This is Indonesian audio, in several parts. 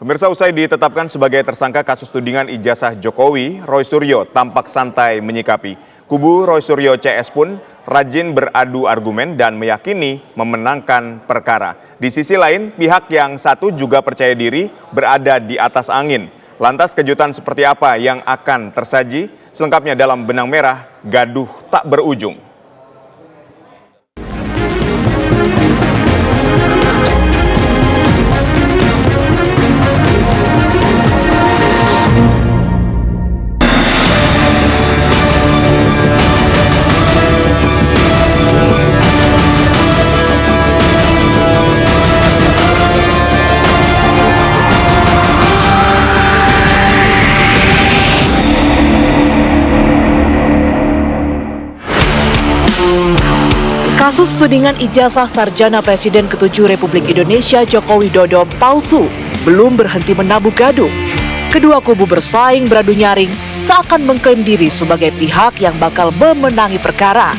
Pemirsa, usai ditetapkan sebagai tersangka kasus tudingan ijazah Jokowi, Roy Suryo tampak santai menyikapi. Kubu Roy Suryo CS pun rajin beradu argumen dan meyakini memenangkan perkara. Di sisi lain, pihak yang satu juga percaya diri berada di atas angin. Lantas kejutan seperti apa yang akan tersaji? Selengkapnya dalam Benang Merah, Gaduh Tak Berujung. Kasus tudingan ijazah sarjana Presiden ke-7 Republik Indonesia Joko Widodo palsu belum berhenti menabuh gaduh. Kedua kubu bersaing beradu nyaring seakan mengklaim diri sebagai pihak yang bakal memenangi perkara.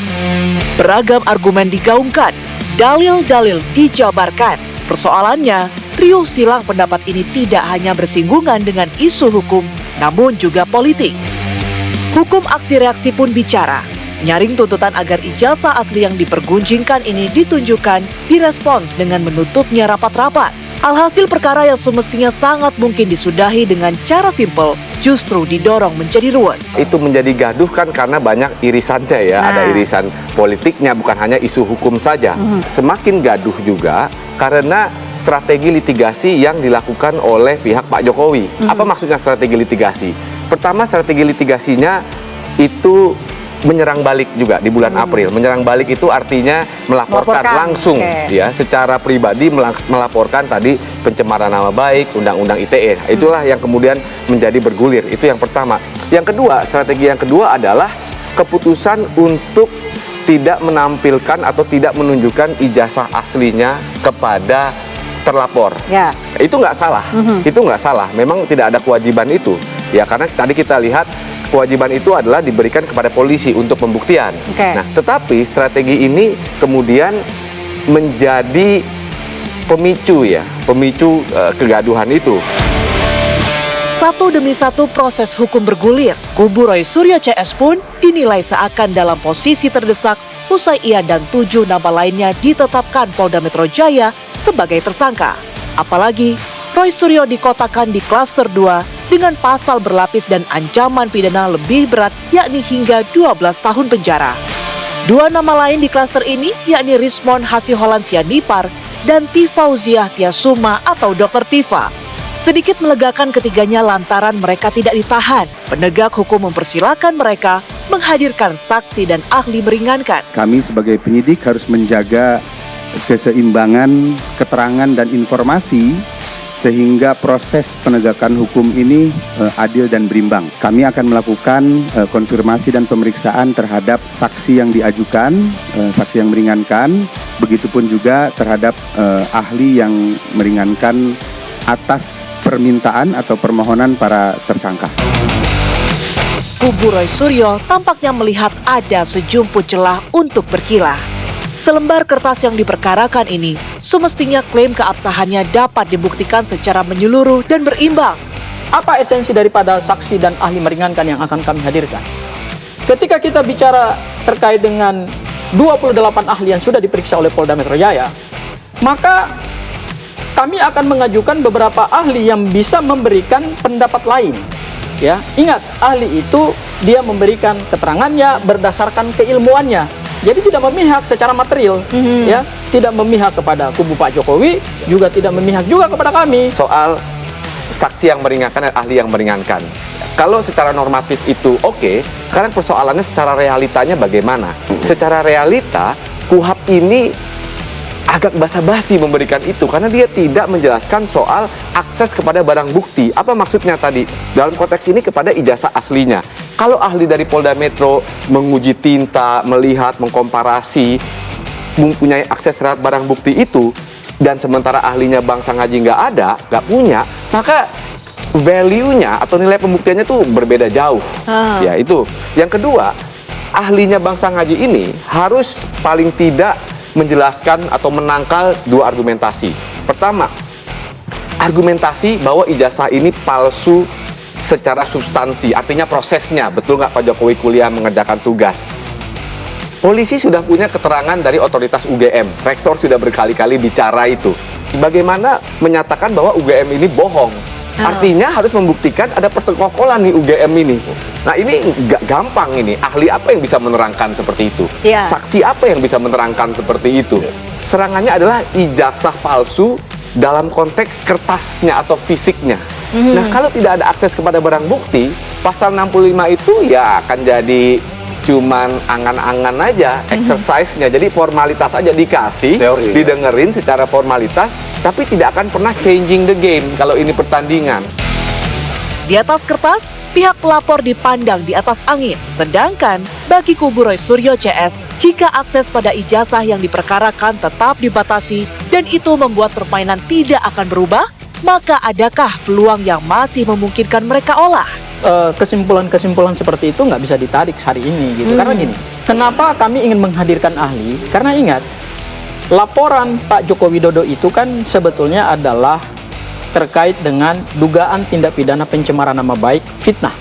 Beragam argumen digaungkan, dalil-dalil dijabarkan. Persoalannya, riuh silang pendapat ini tidak hanya bersinggungan dengan isu hukum, namun juga politik. Hukum aksi reaksi pun bicara. Nyaring tuntutan agar ijazah asli yang dipergunjingkan ini ditunjukkan, direspons dengan menutupnya rapat-rapat. Alhasil perkara yang semestinya sangat mungkin disudahi dengan cara simpel, justru didorong menjadi ruwet. Itu menjadi gaduh kan karena banyak irisannya ya, ada irisan politiknya, bukan hanya isu hukum saja. Semakin gaduh juga karena strategi litigasi yang dilakukan oleh pihak Pak Jokowi. Apa maksudnya strategi litigasi? Pertama, strategi litigasinya itu menyerang balik juga di bulan April. Menyerang balik itu artinya melaporkan langsung ya, secara pribadi melaporkan tadi pencemaran nama baik, undang-undang ITE. Itulah yang kemudian menjadi bergulir. Itu yang pertama. Yang kedua, strategi yang kedua adalah keputusan untuk tidak menampilkan atau tidak menunjukkan ijazah aslinya kepada terlapor. Ya. Itu nggak salah. Itu nggak salah. Memang tidak ada kewajiban itu. Ya, karena tadi kita lihat kewajiban itu adalah diberikan kepada polisi untuk pembuktian. Nah, tetapi strategi ini kemudian menjadi pemicu kegaduhan itu. Satu demi satu proses hukum bergulir. Kubu Roy Suryo CS pun dinilai seakan dalam posisi terdesak usai ia dan 7 nama lainnya ditetapkan Polda Metro Jaya sebagai tersangka. Apalagi Roy Suryo dikotakan di klaster 2 dengan pasal berlapis dan ancaman pidana lebih berat, yakni hingga 12 tahun penjara. 2 nama lain di klaster ini yakni Rismond Hasiholan Sianipar dan Tifauziah Tiasuma atau Dr. Tifa. Sedikit melegakan ketiganya lantaran mereka tidak ditahan. Penegak hukum mempersilahkan mereka menghadirkan saksi dan ahli meringankan. Kami sebagai penyidik harus menjaga keseimbangan keterangan dan informasi sehingga proses penegakan hukum ini adil dan berimbang. Kami akan melakukan konfirmasi dan pemeriksaan terhadap saksi yang diajukan, saksi yang meringankan, begitupun juga terhadap ahli yang meringankan atas permintaan atau permohonan para tersangka. Kubu Roy Suryo tampaknya melihat ada sejumput celah untuk berkilah. Selembar kertas yang diperkarakan ini semestinya klaim keabsahannya dapat dibuktikan secara menyeluruh dan berimbang. Apa esensi daripada saksi dan ahli meringankan yang akan kami hadirkan? Ketika kita bicara terkait dengan 28 ahli yang sudah diperiksa oleh Polda Metro Jaya, maka kami akan mengajukan beberapa ahli yang bisa memberikan pendapat lain. Ya, ingat, ahli itu dia memberikan keterangannya berdasarkan keilmuannya. Jadi tidak memihak secara material, ya, tidak memihak kepada kubu Pak Jokowi, juga tidak memihak juga kepada kami. Soal saksi yang meringankan dan ahli yang meringankan. Kalau secara normatif itu oke, sekarang persoalannya secara realitanya bagaimana? Secara realita, KUHP ini agak basa-basi memberikan itu karena dia tidak menjelaskan soal akses kepada barang bukti. Apa maksudnya tadi? Dalam konteks ini kepada ijazah aslinya. Kalau ahli dari Polda Metro menguji tinta, melihat, mengkomparasi, mempunyai akses terhadap barang bukti itu, dan sementara ahlinya Bang Sangaji nggak punya, maka value-nya atau nilai pembuktiannya tuh berbeda jauh. Ya, itu. Yang kedua, ahlinya Bang Sangaji ini harus paling tidak menjelaskan atau menangkal 2 argumentasi. Pertama, argumentasi bahwa ijazah ini palsu secara substansi, artinya prosesnya. Betul nggak Pak Jokowi kuliah mengerjakan tugas? Polisi sudah punya keterangan dari otoritas UGM, rektor sudah berkali-kali bicara itu. Bagaimana menyatakan bahwa UGM ini bohong? Artinya harus membuktikan ada persekongkolan nih UGM ini. Nah ini nggak gampang ini. Ahli apa yang bisa menerangkan seperti itu? Iya. Saksi apa yang bisa menerangkan seperti itu? Serangannya adalah ijazah palsu dalam konteks kertasnya atau fisiknya. Nah kalau tidak ada akses kepada barang bukti, pasal 65 itu ya akan jadi cuman angan-angan aja, exercise-nya. Jadi formalitas aja dikasih, didengerin secara formalitas, tapi tidak akan pernah changing the game kalau ini pertandingan. Di atas kertas, pihak pelapor dipandang di atas angin. Sedangkan bagi kubu Roy Suryo CS, jika akses pada ijazah yang diperkarakan tetap dibatasi dan itu membuat permainan tidak akan berubah, maka adakah peluang yang masih memungkinkan mereka olah? Kesimpulan-kesimpulan seperti itu nggak bisa ditarik hari ini gitu. Karena gini, kenapa kami ingin menghadirkan ahli? Karena ingat, laporan Pak Joko Widodo itu kan sebetulnya adalah terkait dengan dugaan tindak pidana pencemaran nama baik, fitnah.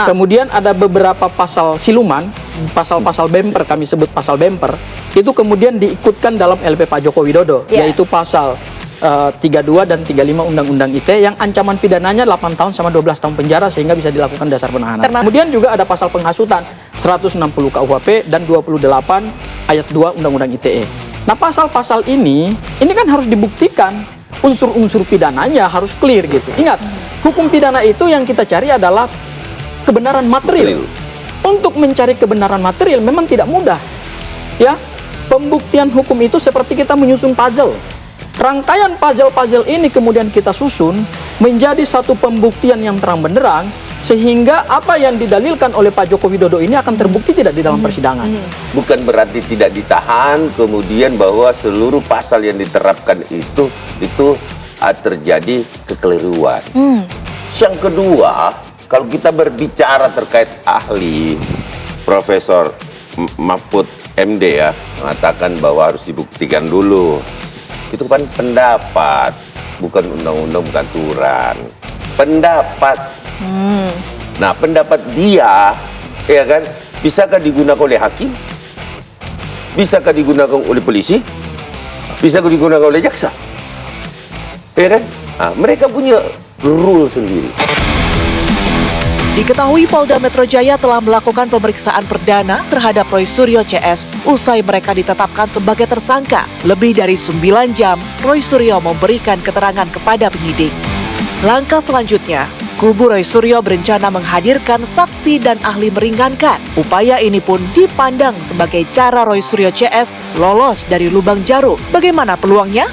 Kemudian ada beberapa pasal siluman, pasal-pasal bemper, kami sebut pasal bemper, itu kemudian diikutkan dalam LP Pak Joko Widodo, yaitu pasal 32 dan 35 Undang-Undang ITE yang ancaman pidananya 8 tahun sama 12 tahun penjara sehingga bisa dilakukan dasar penahanan. Kemudian juga ada pasal penghasutan 160 KUHP dan 28 ayat 2 Undang-Undang ITE. Nah, pasal-pasal ini kan harus dibuktikan, unsur-unsur pidananya harus clear gitu. Ingat, hukum pidana itu yang kita cari adalah kebenaran material. Untuk mencari kebenaran material memang tidak mudah. Ya, pembuktian hukum itu seperti kita menyusun puzzle. Rangkaian puzzle-puzzle ini kemudian kita susun menjadi satu pembuktian yang terang benderang sehingga apa yang didalilkan oleh Pak Joko Widodo ini akan terbukti tidak di dalam persidangan. Bukan berarti tidak ditahan, kemudian bahwa seluruh pasal yang diterapkan itu terjadi kekeliruan. Yang kedua, kalau kita berbicara terkait ahli, Profesor Mahfud MD ya mengatakan bahwa harus dibuktikan dulu. Itu kan pendapat, bukan undang-undang, bukan aturan. Pendapat. Nah, pendapat dia, ya kan, bisakah digunakan oleh hakim? Bisakah digunakan oleh polisi? Bisakah digunakan oleh jaksa? Ya kan? Nah, mereka punya rule sendiri. Diketahui Polda Metro Jaya telah melakukan pemeriksaan perdana terhadap Roy Suryo CS usai mereka ditetapkan sebagai tersangka. Lebih dari 9 jam, Roy Suryo memberikan keterangan kepada penyidik. Langkah selanjutnya, kubu Roy Suryo berencana menghadirkan saksi dan ahli meringankan. Upaya ini pun dipandang sebagai cara Roy Suryo CS lolos dari lubang jarum. Bagaimana peluangnya?